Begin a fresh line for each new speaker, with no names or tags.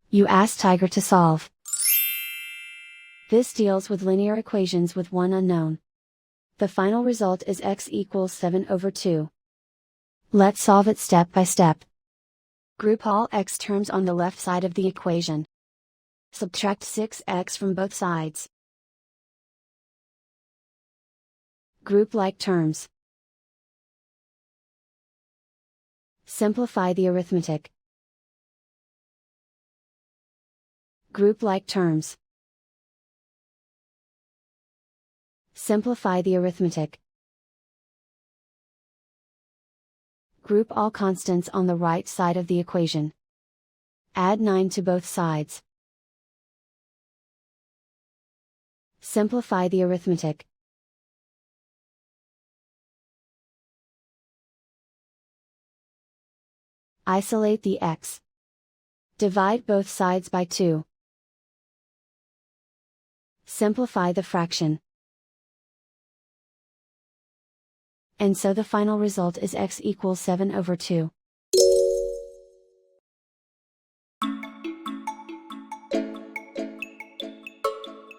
You ask Tiger to solve. This deals with linear equations with one unknown. The final result is x equals 7/2. Let's solve it step by step. Group all x terms on the left side of the equation. Subtract 6x from both sides. Group like terms. Simplify the arithmetic. Group like terms. Simplify the arithmetic. Group all constants on the right side of the equation. Add 9 to both sides. Simplify the arithmetic. Isolate the x. Divide both sides by 2. Simplify the fraction. And so the final result is x equals 7/2.